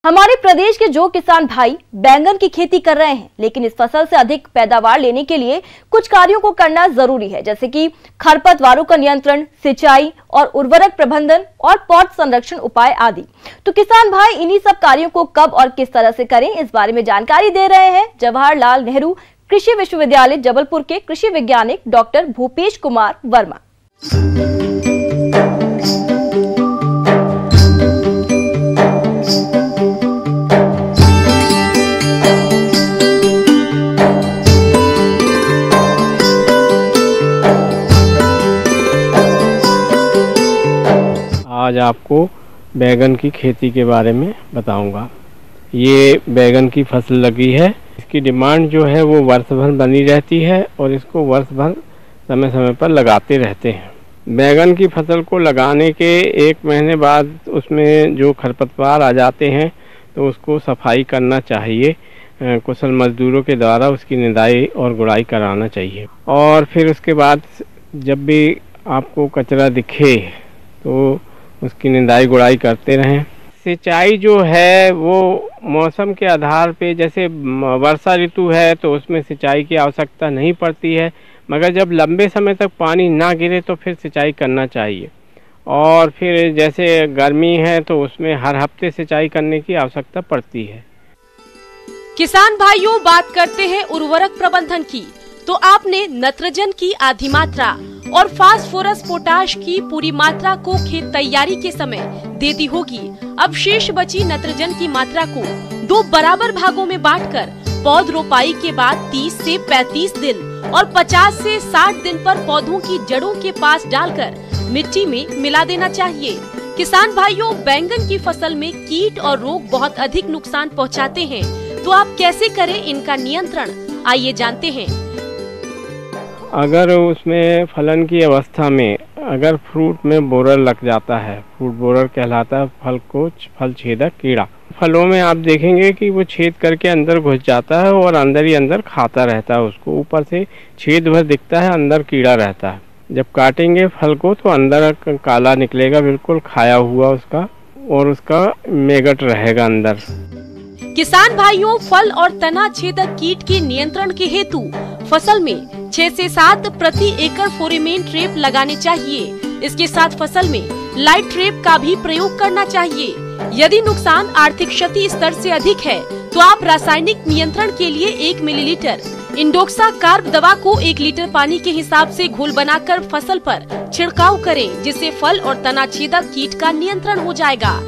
हमारे प्रदेश के जो किसान भाई बैंगन की खेती कर रहे हैं, लेकिन इस फसल से अधिक पैदावार लेने के लिए कुछ कार्यों को करना जरूरी है, जैसे कि खरपतवारों का नियंत्रण, सिंचाई और उर्वरक प्रबंधन और पौध संरक्षण उपाय आदि। तो किसान भाई इन्हीं सब कार्यों को कब और किस तरह से करें, इस बारे में जानकारी दे रहे हैं जवाहरलाल नेहरू कृषि विश्वविद्यालय जबलपुर के कृषि वैज्ञानिक डॉक्टर भूपेश कुमार वर्मा। आज आपको बैगन की खेती के बारे में बताऊंगा। ये बैगन की फसल लगी है। इसकी डिमांड जो है वो वर्ष भर बनी रहती है और इसको वर्ष भर समय समय पर लगाते रहते हैं। बैगन की फसल को लगाने के 1 महीने बाद उसमें जो खरपतवार आ जाते हैं तो उसको सफाई करना चाहिए। कुशल मजदूरों के द्वारा उसकी निदाई और गुड़ाई कराना चाहिए। और फिर उसके बाद जब भी आपको कचरा दिखे तो उसकी निदाई गुड़ाई करते रहें। सिंचाई जो है वो मौसम के आधार पे, जैसे वर्षा ऋतु है तो उसमें सिंचाई की आवश्यकता नहीं पड़ती है, मगर जब लंबे समय तक पानी ना गिरे तो फिर सिंचाई करना चाहिए। और फिर जैसे गर्मी है तो उसमें हर हफ्ते सिंचाई करने की आवश्यकता पड़ती है। किसान भाइयों, बात करते हैं उर्वरक प्रबंधन की, तो आपने नत्रजन की आधी मात्रा और फास्फोरस पोटाश की पूरी मात्रा को खेत तैयारी के समय दे दी होगी। अब शेष बची नत्रजन की मात्रा को 2 बराबर भागों में बांटकर पौध रोपाई के बाद 30 से 35 दिन और 50 से 60 दिन पर पौधों की जड़ों के पास डालकर मिट्टी में मिला देना चाहिए। किसान भाइयों, बैंगन की फसल में कीट और रोग बहुत अधिक नुकसान पहुंचाते हैं, तो आप कैसे करें इनका नियंत्रण, आइए जानते हैं। अगर उसमें फलन की अवस्था में अगर फ्रूट में बोरर लग जाता है, फ्रूट बोरर कहलाता है फल छेदक कीड़ा। फलों में आप देखेंगे कि वो छेद करके अंदर घुस जाता है और अंदर ही अंदर खाता रहता है। उसको ऊपर से छेद भर दिखता है, अंदर कीड़ा रहता है। जब काटेंगे फल को तो अंदर काला निकलेगा, बिल्कुल खाया हुआ उसका, और उसका मैगट रहेगा अंदर। किसान भाइयों, फल और तना छेदक कीट के नियंत्रण के हेतु फसल में 6 से 7 प्रति एकड़ फोरेमेन ट्रैप लगाने चाहिए। इसके साथ फसल में लाइट ट्रैप का भी प्रयोग करना चाहिए। यदि नुकसान आर्थिक क्षति स्तर से अधिक है तो आप रासायनिक नियंत्रण के लिए 1 मिलीलीटर इंडोक्सा कार्ब दवा को 1 लीटर पानी के हिसाब से घोल बनाकर फसल पर छिड़काव करें, जिससे फल और तना छेदक कीट का नियंत्रण हो जाएगा।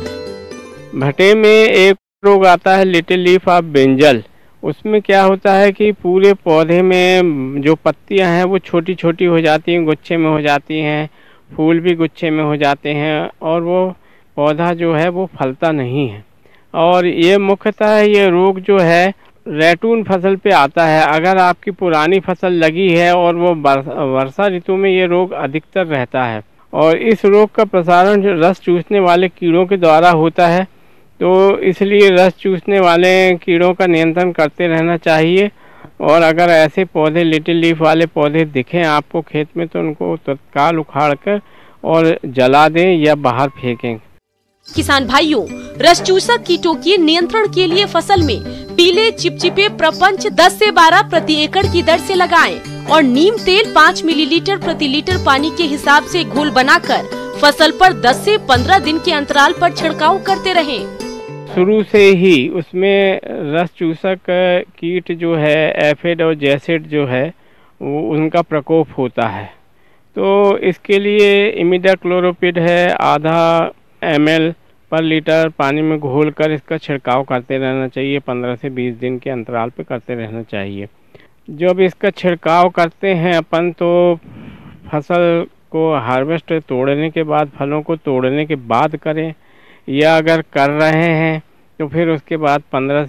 भटे में एक रोग आता है लिटिल लीफ ऑफ ब्रिंजल। उसमें क्या होता है कि पूरे पौधे में जो पत्तियां हैं वो छोटी छोटी हो जाती हैं, गुच्छे में हो जाती हैं, फूल भी गुच्छे में हो जाते हैं और वो पौधा जो है वो फलता नहीं है। और ये मुख्यतः ये रोग जो है रैटून फसल पे आता है। अगर आपकी पुरानी फसल लगी है और वो वर्षा ऋतु में ये रोग अधिकतर रहता है और इस रोग का प्रसारण रस चूसने वाले कीड़ों के द्वारा होता है, तो इसलिए रस चूसने वाले कीड़ों का नियंत्रण करते रहना चाहिए। और अगर ऐसे पौधे लिटिल लीफ वाले पौधे दिखें आपको खेत में तो उनको तत्काल उखाड़ कर और जला दें या बाहर फेंकें। किसान भाइयों, रस चूसक कीटों के नियंत्रण के लिए फसल में पीले चिपचिपे प्रपंच 10 से 12 प्रति एकड़ की दर से लगाएं और नीम तेल 5 मिलीलीटर प्रति लीटर पानी के हिसाब से घोल बनाकर फसल पर 10 से 15 दिन के अंतराल पर छिड़काव करते रहें। शुरू से ही उसमें रस चूसक कीट जो है एफिड और जैसिड जो है वो उनका प्रकोप होता है। तो इसके लिए इमिडाक्लोरोपिड है, आधा ml पर लीटर पानी में घोलकर इसका छिड़काव करते रहना चाहिए। 15 से 20 दिन के अंतराल पे करते रहना चाहिए। जब इसका छिड़काव करते हैं अपन तो फसल को हार्वेस्ट तोड़ने के बाद, फलों को तोड़ने के बाद करें, या अगर कर रहे हैं तो फिर उसके बाद 12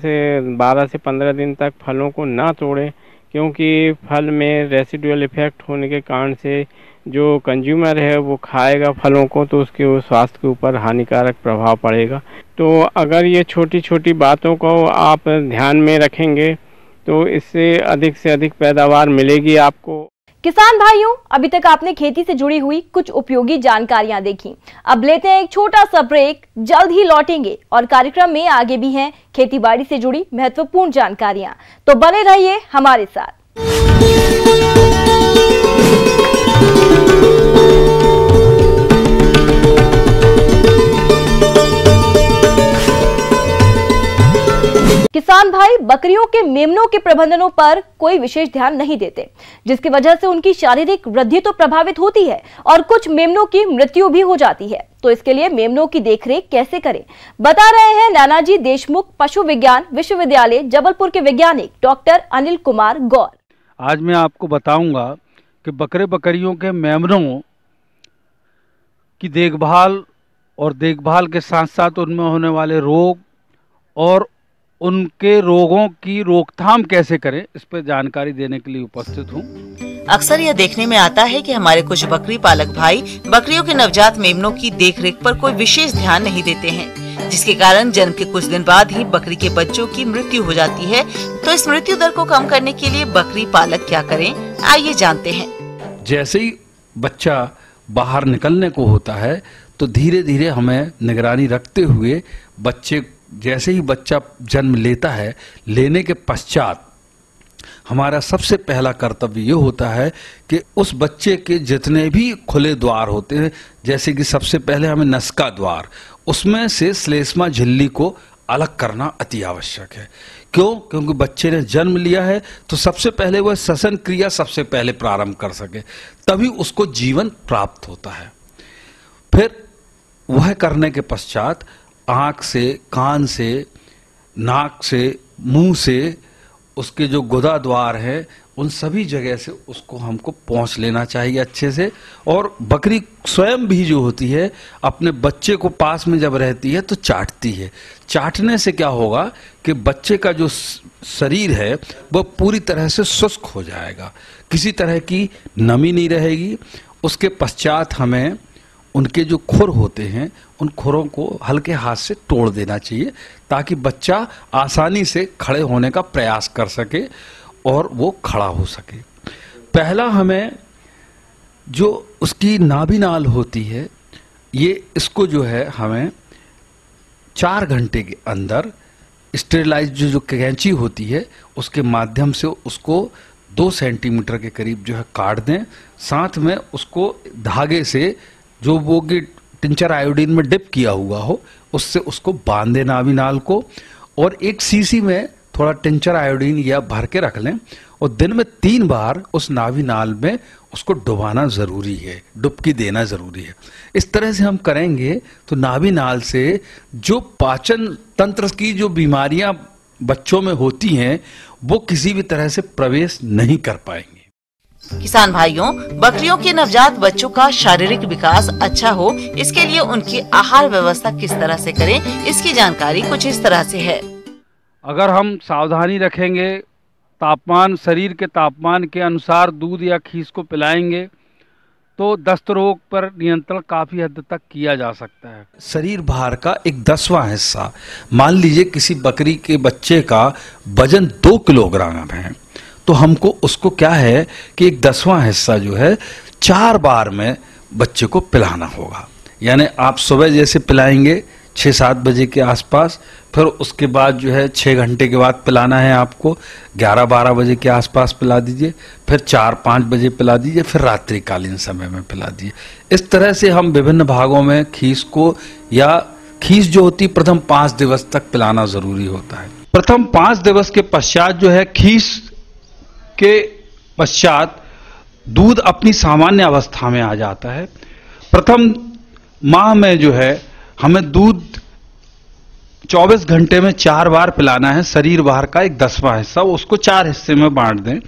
से 15 दिन तक फलों को ना तोड़ें, क्योंकि फल में रेसिडुअल इफेक्ट होने के कारण से जो कंज्यूमर है वो खाएगा फलों को तो उसके स्वास्थ्य के ऊपर हानिकारक प्रभाव पड़ेगा। तो अगर ये छोटी छोटी बातों को आप ध्यान में रखेंगे तो इससे अधिक से अधिक पैदावार मिलेगी आपको। किसान भाइयों, अभी तक आपने खेती से जुड़ी हुई कुछ उपयोगी जानकारियां देखी। अब लेते हैं एक छोटा सा ब्रेक, जल्द ही लौटेंगे और कार्यक्रम में आगे भी हैं खेतीबाड़ी से जुड़ी महत्वपूर्ण जानकारियां, तो बने रहिए हमारे साथ। किसान भाई बकरियों के मेमनों के प्रबंधनों पर कोई विशेष ध्यान नहीं देते, जिसकी वजह से उनकी शारीरिक वृद्धि तो प्रभावित होती है और कुछ मेमनों की मृत्यु भी हो जाती है। तो इसके लिए मेमनों की देखरेख कैसे करें, बता रहे हैं नानाजी देशमुख पशु विज्ञान विश्वविद्यालय जबलपुर के वैज्ञानिक डॉक्टर अनिल कुमार गौर। आज मैं आपको बताऊंगा कि बकरियों के मेमनों की देखभाल और देखभाल के साथ साथ उनमें होने वाले रोग और उनके रोगों की रोकथाम कैसे करें, इस पर जानकारी देने के लिए उपस्थित हूँ। अक्सर यह देखने में आता है कि हमारे कुछ बकरी पालक भाई बकरियों के नवजात मेमनों की देखरेख पर कोई विशेष ध्यान नहीं देते हैं, जिसके कारण जन्म के कुछ दिन बाद ही बकरी के बच्चों की मृत्यु हो जाती है। तो इस मृत्यु दर को कम करने के लिए बकरी पालक क्या करें, आइए जानते हैं। जैसे ही बच्चा बाहर निकलने को होता है तो धीरे धीरे हमें निगरानी रखते हुए बच्चे, जैसे ही बच्चा जन्म लेता है, लेने के पश्चात हमारा सबसे पहला कर्तव्य ये होता है कि उस बच्चे के जितने भी खुले द्वार होते हैं, जैसे कि सबसे पहले हमें नसका द्वार, उसमें से श्लेष्मा झिल्ली को अलग करना अति आवश्यक है। क्यों? क्योंकि बच्चे ने जन्म लिया है तो सबसे पहले वह श्वसन क्रिया सबसे पहले प्रारंभ कर सके, तभी उसको जीवन प्राप्त होता है। फिर वह करने के पश्चात आँख से, कान से, नाक से, मुंह से, उसके जो गुदा द्वार है उन सभी जगह से उसको हमको पहुंच लेना चाहिए अच्छे से। और बकरी स्वयं भी जो होती है अपने बच्चे को पास में जब रहती है तो चाटती है। चाटने से क्या होगा कि बच्चे का जो शरीर है वह पूरी तरह से शुष्क हो जाएगा, किसी तरह की नमी नहीं रहेगी। उसके पश्चात हमें उनके जो खुर होते हैं उन खुरों को हल्के हाथ से तोड़ देना चाहिए, ताकि बच्चा आसानी से खड़े होने का प्रयास कर सके और वो खड़ा हो सके। पहला हमें जो उसकी नाभिनाल होती है, ये इसको जो है हमें 4 घंटे के अंदर स्टेरिलाइज जो कैंची होती है उसके माध्यम से उसको 2 सेंटीमीटर के करीब जो है काट दें। साथ में उसको धागे से जो वो कि टिंचर आयोडीन में डिप किया हुआ हो उससे उसको बांध दें नाभिनाल को, और एक सीसी में थोड़ा टिंचर आयोडीन या भर के रख लें और दिन में 3 बार उस नाभिनाल में उसको डुबाना जरूरी है, डुबकी देना जरूरी है। इस तरह से हम करेंगे तो नाभिनाल से जो पाचन तंत्र की जो बीमारियां बच्चों में होती हैं वो किसी भी तरह से प्रवेश नहीं कर पाएंगे। किसान भाइयों, बकरियों के नवजात बच्चों का शारीरिक विकास अच्छा हो, इसके लिए उनकी आहार व्यवस्था किस तरह से करें, इसकी जानकारी कुछ इस तरह से है। अगर हम सावधानी रखेंगे, तापमान, शरीर के तापमान के अनुसार दूध या खीस को पिलाएंगे तो दस्त रोग पर नियंत्रण काफी हद तक किया जा सकता है। शरीर भार का एक 10वां हिस्सा, मान लीजिए किसी बकरी के बच्चे का वजन 2 किलोग्राम है, तो हमको उसको क्या है कि एक 10वां हिस्सा जो है 4 बार में बच्चे को पिलाना होगा। यानी आप सुबह जैसे पिलाएंगे 6-7 बजे के आसपास, फिर उसके बाद जो है 6 घंटे के बाद पिलाना है आपको, 11-12 बजे के आसपास पिला दीजिए, फिर 4-5 बजे पिला दीजिए, फिर रात्रिकालीन समय में पिला दीजिए। इस तरह से हम विभिन्न भागों में खीस को, या खीस जो होती प्रथम 5 दिवस तक पिलाना जरूरी होता है। प्रथम 5 दिवस के पश्चात जो है खीस के पश्चात दूध अपनी सामान्य अवस्था में आ जाता है। प्रथम माह में जो है हमें दूध 24 घंटे में 4 बार पिलाना है। शरीर भार का एक 10वां हिस्सा, उसको 4 हिस्से में बांट दें।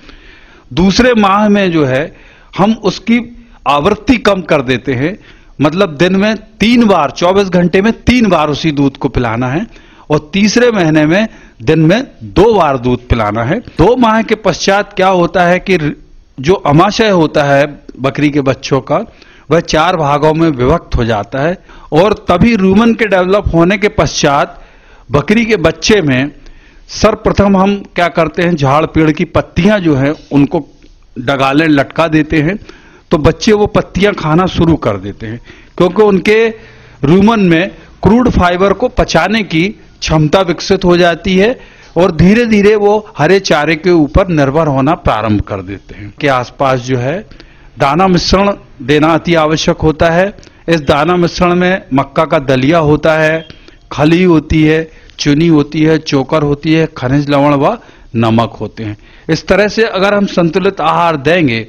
दूसरे माह में जो है हम उसकी आवृत्ति कम कर देते हैं, मतलब दिन में 3 बार, 24 घंटे में 3 बार उसी दूध को पिलाना है, और तीसरे महीने में दिन में 2 बार दूध पिलाना है। 2 माह के पश्चात क्या होता है कि जो अमाशय होता है बकरी के बच्चों का, वह 4 भागों में विभक्त हो जाता है, और तभी रूमन के डेवलप होने के पश्चात बकरी के बच्चे में सर्वप्रथम हम क्या करते हैं, झाड़ पेड़ की पत्तियां जो है उनको डगाले लटका देते हैं तो बच्चे वो पत्तियां खाना शुरू कर देते हैं, क्योंकि उनके रूमन में क्रूड फाइबर को पचाने की क्षमता विकसित हो जाती है और धीरे धीरे वो हरे चारे के ऊपर निर्भर होना प्रारंभ कर देते हैं। के आसपास जो है दाना मिश्रण देना अति आवश्यक होता है। इस दाना मिश्रण में मक्का का दलिया होता है, खली होती है, चुनी होती है, चोकर होती है, खनिज लवण व नमक होते हैं। इस तरह से अगर हम संतुलित आहार देंगे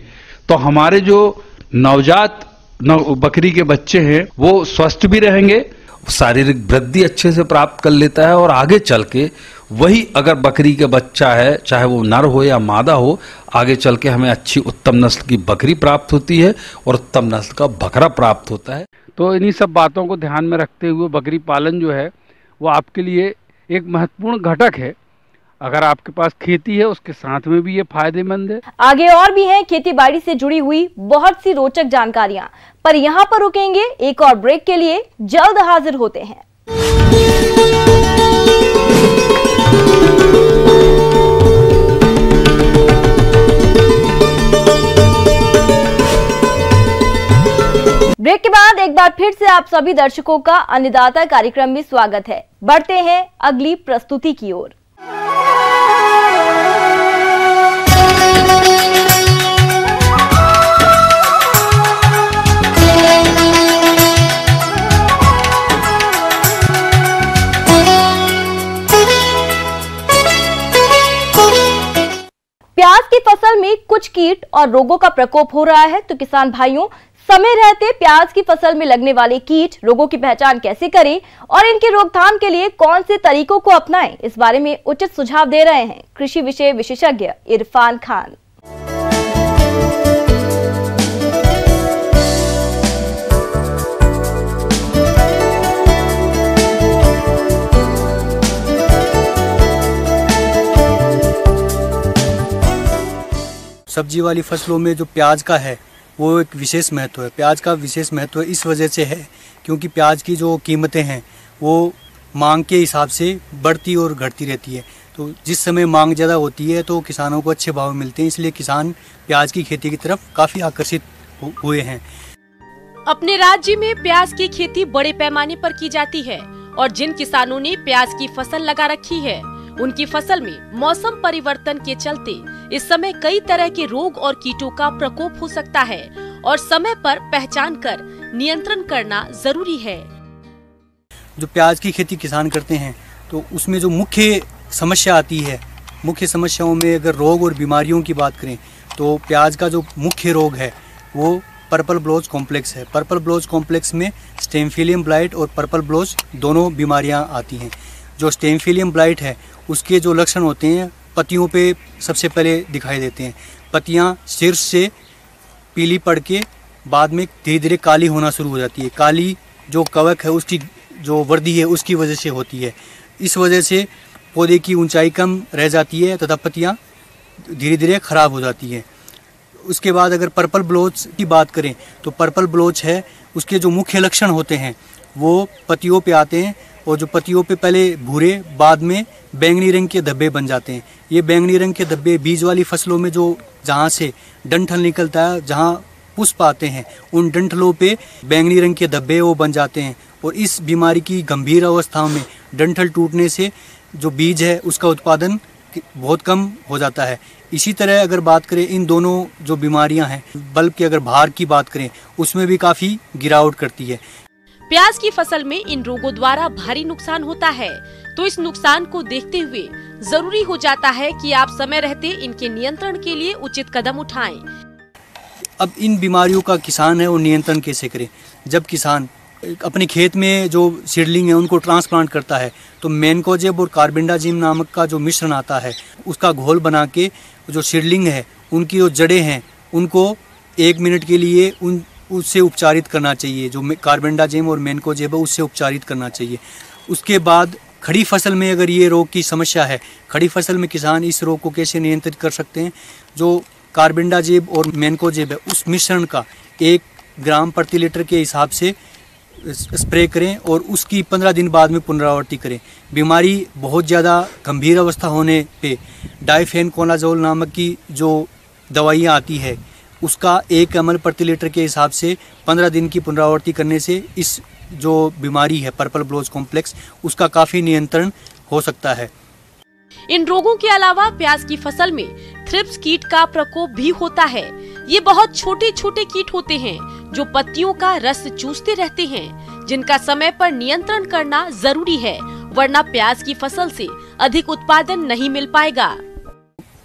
तो हमारे जो नवजात बकरी के बच्चे हैं वो स्वस्थ भी रहेंगे, शारीरिक वृद्धि अच्छे से प्राप्त कर लेता है और आगे चल के वही अगर बकरी का बच्चा है, चाहे वो नर हो या मादा हो, आगे चल के हमें अच्छी उत्तम नस्ल की बकरी प्राप्त होती है और उत्तम नस्ल का बकरा प्राप्त होता है। तो इन्हीं सब बातों को ध्यान में रखते हुए बकरी पालन जो है वो आपके लिए एक महत्वपूर्ण घटक है। अगर आपके पास खेती है उसके साथ में भी ये फायदेमंद है। आगे और भी हैं खेती बाड़ी से जुड़ी हुई बहुत सी रोचक जानकारियां, पर यहाँ पर रुकेंगे एक और ब्रेक के लिए। जल्द हाजिर होते हैं। ब्रेक के बाद एक बार फिर से आप सभी दर्शकों का अन्नदाता कार्यक्रम में स्वागत है। बढ़ते हैं अगली प्रस्तुति की ओर। प्याज की फसल में कुछ कीट और रोगों का प्रकोप हो रहा है, तो किसान भाइयों समय रहते प्याज की फसल में लगने वाले कीट रोगों की पहचान कैसे करें और इनकी रोकथाम के लिए कौन से तरीकों को अपनाएं, इस बारे में उचित सुझाव दे रहे हैं कृषि विषय विशेषज्ञ इरफान खान। सब्जी वाली फसलों में जो प्याज का है वो एक विशेष महत्व है। प्याज का विशेष महत्व इस वजह से है क्योंकि प्याज की जो कीमतें हैं वो मांग के हिसाब से बढ़ती और घटती रहती है। तो जिस समय मांग ज़्यादा होती है तो किसानों को अच्छे भाव मिलते हैं, इसलिए किसान प्याज की खेती की तरफ काफ़ी आकर्षित हुए हैं। अपने राज्य में प्याज की खेती बड़े पैमाने पर की जाती है और जिन किसानों ने प्याज की फसल लगा रखी है उनकी फसल में मौसम परिवर्तन के चलते इस समय कई तरह के रोग और कीटों का प्रकोप हो सकता है और समय पर पहचान कर नियंत्रण करना जरूरी है। जो प्याज की खेती किसान करते हैं तो उसमें जो मुख्य समस्या आती है, मुख्य समस्याओं में अगर रोग और बीमारियों की बात करें तो प्याज का जो मुख्य रोग है वो पर्पल ब्लोच कॉम्प्लेक्स है। पर्पल ब्लोच कॉम्प्लेक्स में स्टेमफिलियम ब्लाइट और पर्पल ब्लोच दोनों बीमारियां आती हैं। जो स्टेमफिलियम ब्लाइट है उसके जो लक्षण होते हैं पत्तियों पे सबसे पहले दिखाई देते हैं। पत्तियां शीर्ष से पीली पड़ के बाद में धीरे धीरे काली होना शुरू हो जाती है। काली जो कवक है उसकी जो वर्दी है उसकी वजह से होती है। इस वजह से पौधे की ऊंचाई कम रह जाती है तथा पत्तियां धीरे धीरे खराब हो जाती हैं। उसके बाद अगर पर्पल ब्लोच की बात करें तो पर्पल ब्लोच है उसके जो मुख्य लक्षण होते हैं वो पत्तियों पे आते हैं और जो पत्तियों पे पहले भूरे बाद में बैंगनी रंग के धब्बे बन जाते हैं। ये बैंगनी रंग के धब्बे बीज वाली फसलों में जो जहाँ से डंठल निकलता है, जहाँ पुष्प आते हैं, उन डंठलों पे बैंगनी रंग के धब्बे वो बन जाते हैं और इस बीमारी की गंभीर अवस्थाओं में डंठल टूटने से जो बीज है उसका उत्पादन बहुत कम हो जाता है। इसी तरह अगर बात करें इन दोनों जो बीमारियां हैं, बल्ब के अगर भार की बात करें उसमें भी काफ़ी गिरावट करती है। प्याज की फसल में इन रोगों द्वारा भारी नुकसान होता है, तो इस नुकसान को देखते हुए जरूरी हो जाता है कि आप समय रहते इनके नियंत्रण के लिए उचित कदम उठाएं। अब इन बीमारियों का किसान है वो नियंत्रण कैसे करे? जब किसान अपने खेत में जो सीडलिंग है उनको ट्रांसप्लांट करता है तो मैनकोजेब और कार्बेंडाजिम नामक का जो मिश्रण आता है उसका घोल बना के जो सीडलिंग है उनकी जो जड़ें हैं उनको 1 मिनट के लिए उससे उपचारित करना चाहिए। जो कार्बेंडाजिम और मैनकोजेब है उससे उपचारित करना चाहिए। उसके बाद खड़ी फसल में अगर ये रोग की समस्या है, खड़ी फसल में किसान इस रोग को कैसे नियंत्रित कर सकते हैं? जो कार्बेंडाजिब और मैनकोजेब है उस मिश्रण का 1 ग्राम प्रति लीटर के हिसाब से स्प्रे करें और उसकी 15 दिन बाद में पुनरावृत्ति करें। बीमारी बहुत ज़्यादा गंभीर अवस्था होने पे डाइफेनकोनाजोल नामक की जो दवाइयाँ आती है उसका 1 ml प्रति लीटर के हिसाब से 15 दिन की पुनरावृत्ति करने से इस जो बीमारी है पर्पल ब्लोज कॉम्प्लेक्स उसका काफ़ी नियंत्रण हो सकता है। इन रोगों के अलावा प्याज की फसल में थ्रिप्स कीट का प्रकोप भी होता है। ये बहुत छोटे छोटे कीट होते हैं जो पत्तियों का रस चूसते रहते हैं, जिनका समय पर नियंत्रण करना जरूरी है, वरना प्याज की फसल से अधिक उत्पादन नहीं मिल पाएगा।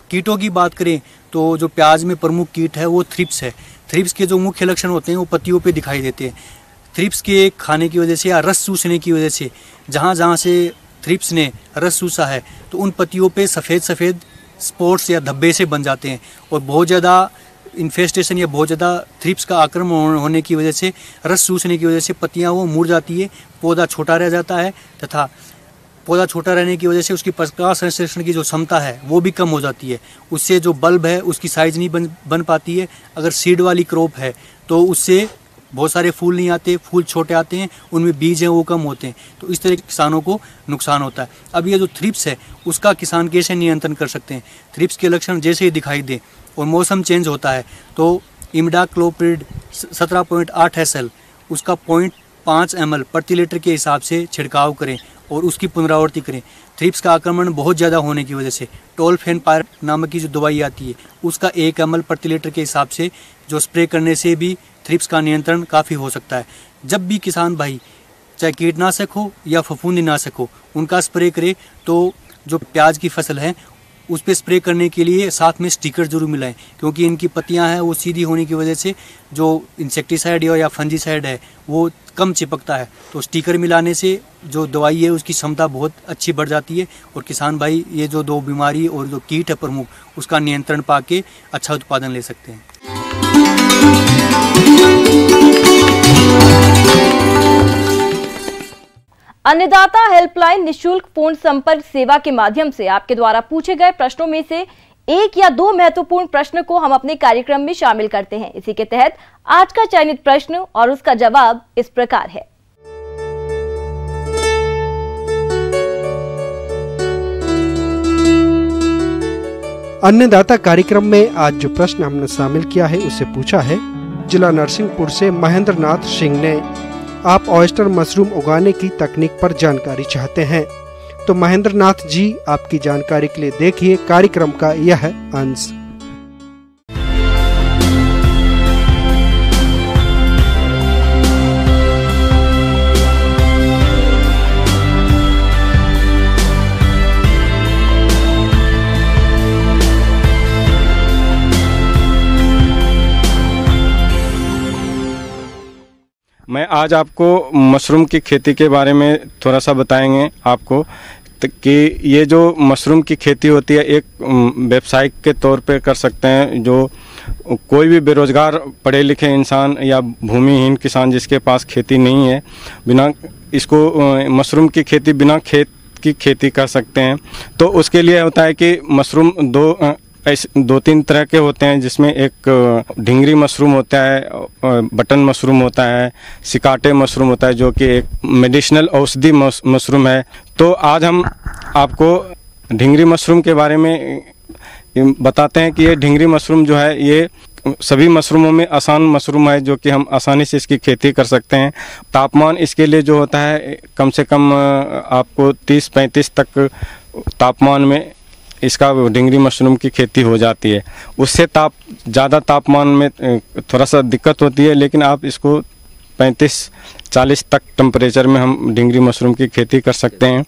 कीटों की बात करें तो जो प्याज में प्रमुख कीट है वो थ्रिप्स है। थ्रिप्स के जो मुख्य लक्षण होते हैं वो पत्तियों पे दिखाई देते हैं। थ्रिप्स के खाने की वजह से या रस चूसने की वजह से जहाँ जहाँ से थ्रिप्स ने रस चूसा है तो उन पत्तियों पे सफ़ेद सफ़ेद स्पॉट्स या धब्बे से बन जाते हैं और बहुत ज़्यादा इन्फेस्टेशन या बहुत ज़्यादा थ्रिप्स का आक्रमण होने की वजह से रस चूसने की वजह से पत्तियाँ वो मुड़ जाती है, पौधा छोटा रह जाता है तथा पौधा छोटा रहने की वजह से उसकी प्रकाश संश्लेषण की जो क्षमता है वो भी कम हो जाती है। उससे जो बल्ब है उसकी साइज़ नहीं बन पाती है। अगर सीड वाली क्रॉप है तो उससे बहुत सारे फूल नहीं आते, फूल छोटे आते हैं, उनमें बीज हैं वो कम होते हैं, तो इस तरह किसानों को नुकसान होता है। अब ये जो थ्रिप्स है उसका किसान कैसे नियंत्रण कर सकते हैं? थ्रिप्स के लक्षण जैसे ही दिखाई दे और मौसम चेंज होता है तो इमिडाक्लोप्रिड 17.8 SL उसका 0.5 ml प्रति लीटर के हिसाब से छिड़काव करें और उसकी पुनरावृत्ति करें। थ्रिप्स का आक्रमण बहुत ज़्यादा होने की वजह से टोलफेनपायर नामक की जो दवाई आती है उसका 1 ml प्रति लीटर के हिसाब से जो स्प्रे करने से भी थ्रिप्स का नियंत्रण काफ़ी हो सकता है। जब भी किसान भाई चाहे कीटनाशक हो या फफूंदीनाशक हो उनका स्प्रे करे तो जो प्याज की फसल है उस पर स्प्रे करने के लिए साथ में स्टिकर जरूर मिलाएं, क्योंकि इनकी पत्तियां हैं वो सीधी होने की वजह से जो इंसेक्टिसाइड या फंजीसाइड है वो कम चिपकता है। तो स्टिकर मिलाने से जो दवाई है उसकी क्षमता बहुत अच्छी बढ़ जाती है और किसान भाई ये जो 2 बीमारी और जो कीट है प्रमुख उसका नियंत्रण पाके अच्छा उत्पादन ले सकते हैं। अन्नदाता हेल्पलाइन निशुल्क फोन संपर्क सेवा के माध्यम से आपके द्वारा पूछे गए प्रश्नों में से 1 या 2 महत्वपूर्ण प्रश्न को हम अपने कार्यक्रम में शामिल करते हैं। इसी के तहत आज का चयनित प्रश्न और उसका जवाब इस प्रकार है। अन्नदाता कार्यक्रम में आज जो प्रश्न हमने शामिल किया है उसे पूछा है जिला नरसिंहपुर से महेंद्र नाथ सिंह ने। आप ऑयस्टर मशरूम उगाने की तकनीक पर जानकारी चाहते हैं तो महेंद्र नाथ जी आपकी जानकारी के लिए देखिए कार्यक्रम का यह अंश। मैं आज आपको मशरूम की खेती के बारे में थोड़ा सा बताएंगे आपको कि ये जो मशरूम की खेती होती है एक व्यवसायिक के तौर पे कर सकते हैं। जो कोई भी बेरोजगार पढ़े लिखे इंसान या भूमिहीन किसान जिसके पास खेती नहीं है, बिना इसको मशरूम की खेती बिना खेत की खेती कर सकते हैं। तो उसके लिए होता है कि मशरूम 2-3 तरह के होते हैं, जिसमें एक ढिंगरी मशरूम होता है, बटन मशरूम होता है, सिकाटे मशरूम होता है जो कि एक मेडिसिनल औषधि मशरूम है। तो आज हम आपको ढिंगरी मशरूम के बारे में बताते हैं कि ये ढिंगरी मशरूम जो है ये सभी मशरूमों में आसान मशरूम है जो कि हम आसानी से इसकी खेती कर सकते हैं। तापमान इसके लिए जो होता है कम से कम आपको 30-35 तक तापमान में इसका ढिंगरी मशरूम की खेती हो जाती है। उससे ज़्यादा तापमान में थोड़ा सा दिक्कत होती है, लेकिन आप इसको 35-40 तक टेम्परेचर में हम ढिंगरी मशरूम की खेती कर सकते हैं।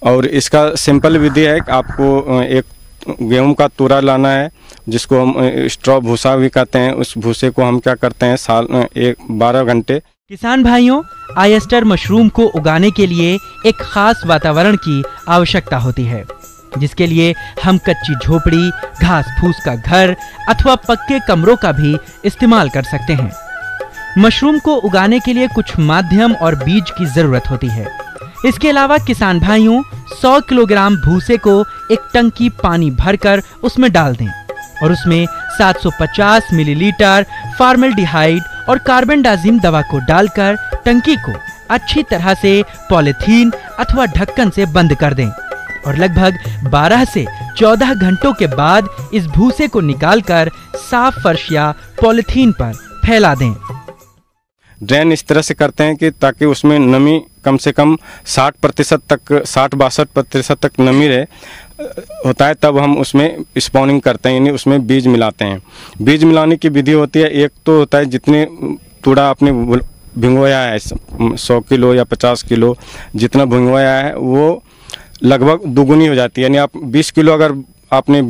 और इसका सिंपल विधि है कि आपको एक गेहूं का तूरा लाना है जिसको हम स्ट्रॉ भूसा भी कहते हैं। उस भूसे को हम क्या करते हैं 12 घंटे। किसान भाइयों, ऑयस्टर मशरूम को उगाने के लिए एक खास वातावरण की आवश्यकता होती है, जिसके लिए हम कच्ची झोपड़ी, घास फूस का घर अथवा पक्के कमरों का भी इस्तेमाल कर सकते हैं। मशरूम को उगाने के लिए कुछ माध्यम और बीज की जरूरत होती है। इसके अलावा किसान भाइयों 100 किलोग्राम भूसे को एक टंकी पानी भरकर उसमें डाल दें और उसमें 750 मिलीलीटर फॉर्मेल्डिहाइड और कार्बेंडाजिम दवा को डालकर टंकी को अच्छी तरह से पॉलीथीन अथवा ढक्कन से बंद कर दें और लगभग 12 से 14 घंटों के बाद इस भूसे को निकालकर साफ फर्श या पॉलिथीन पर फैला दें। ड्रेन इस तरह से करते हैं कि ताकि उसमें नमी कम से कम 60% तक 60-62% तक नमी रहे होता है, तब हम उसमें स्पॉनिंग करते हैं, यानी उसमें बीज मिलाते हैं। बीज मिलाने की विधि होती है, एक तो होता है जितने तूड़ा आपने भिंगोया है 100 किलो या 50 किलो जितना भिंगोया है वो लगभग दुगुनी हो जाती है, यानी आप 20 किलो अगर आपने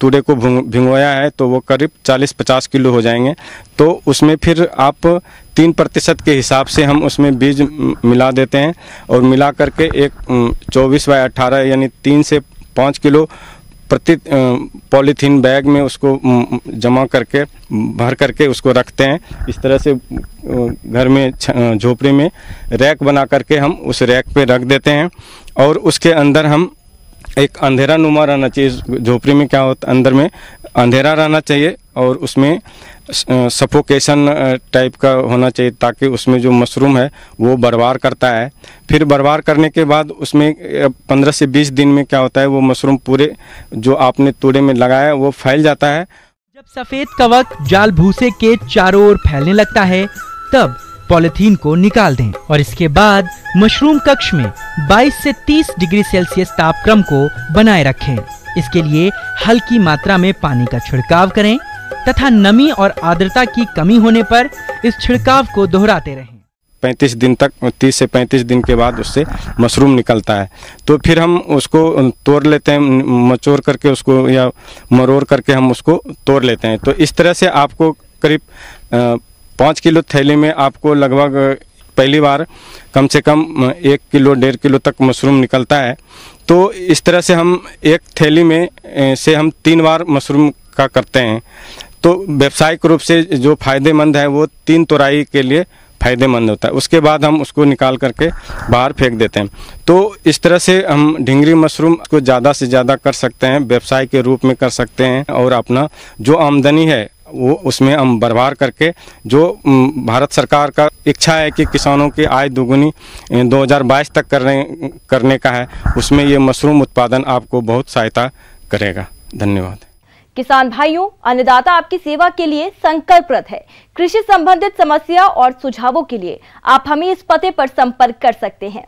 तूड़े को भिंगोया है तो वो करीब 40-50 किलो हो जाएंगे। तो उसमें फिर आप 3% के हिसाब से हम उसमें बीज मिला देते हैं और मिला करके एक 24/18 यानी 3 से 5 किलो प्रति पॉलीथीन बैग में उसको जमा करके भर करके उसको रखते हैं। इस तरह से घर में झोपड़ी में रैक बना करके हम उस रैक पे रख देते हैं और उसके अंदर हम एक अंधेरा नुमा रहना चाहिए। झोपड़ी में क्या होता है, अंदर में अंधेरा रहना चाहिए और उसमें सफोकेशन टाइप का होना चाहिए ताकि उसमें जो मशरूम है वो बरबार करता है। फिर बरबार करने के बाद उसमें 15 से 20 दिन में क्या होता है, वो मशरूम पूरे जो आपने तूड़े में लगाया है वो फैल जाता है। जब सफेद कवक जाल भूसे के चारों ओर फैलने लगता है तब पॉलिथीन को निकाल दें और इसके बाद मशरूम कक्ष में 22 से 30 डिग्री सेल्सियस तापक्रम को बनाए रखें। इसके लिए हल्की मात्रा में पानी का छिड़काव करें तथा नमी और आर्द्रता की कमी होने पर इस छिड़काव को दोहराते रहें। 35 दिन तक 30 से 35 दिन के बाद उससे मशरूम निकलता है तो फिर हम उसको तोड़ लेते हैं, मचोर करके उसको या मरोड़ करके हम उसको तोड़ लेते हैं। तो इस तरह से आपको करीब 5 किलो थैली में आपको लगभग पहली बार कम से कम 1 किलो 1.5 किलो तक मशरूम निकलता है। तो इस तरह से हम एक थैली में से हम 3 बार मशरूम का करते हैं। तो व्यावसायिक रूप से जो फ़ायदेमंद है वो 3 तोड़ाई के लिए फ़ायदेमंद होता है। उसके बाद हम उसको निकाल करके बाहर फेंक देते हैं। तो इस तरह से हम ढिंगरी मशरूम को ज़्यादा से ज़्यादा कर सकते हैं, व्यवसाय के रूप में कर सकते हैं और अपना जो आमदनी है वो उसमें हम बरबार करके जो भारत सरकार का इच्छा है कि किसानों की आय दोगुनी 2022 तक करने का है, उसमें ये मशरूम उत्पादन आपको बहुत सहायता करेगा। धन्यवाद। किसान भाइयों, अन्नदाता आपकी सेवा के लिए संकल्परत है। कृषि संबंधित समस्या और सुझावों के लिए आप हमें इस पते पर संपर्क कर सकते हैं।